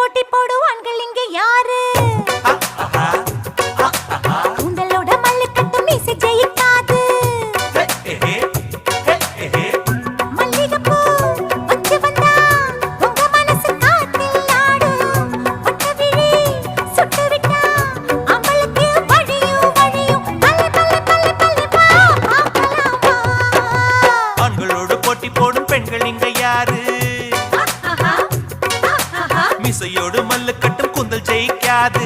போட்டி போடும் ஆண்கள் இங்க யாரு? கூந்தலோட மல்லு கட்டு மீசை ஜெயிக்காது. மல்லிகைப்பூ வச்சு வந்தா உங்க மனசு காத்தில் ஆடும். ஒட்ட விழி சுட்டு விட்டா அவளுக்கு வழியும் வழியும். பல்ல பல்ல பல்ல பல்ல வா பார்க்கலாமா? ஆண்களோடு போட்டி போடும் பெண்கள் இங்க யாரு? மிசையோடு மல்லு கட்டும் கூந்தல் ஜெயிக்காது.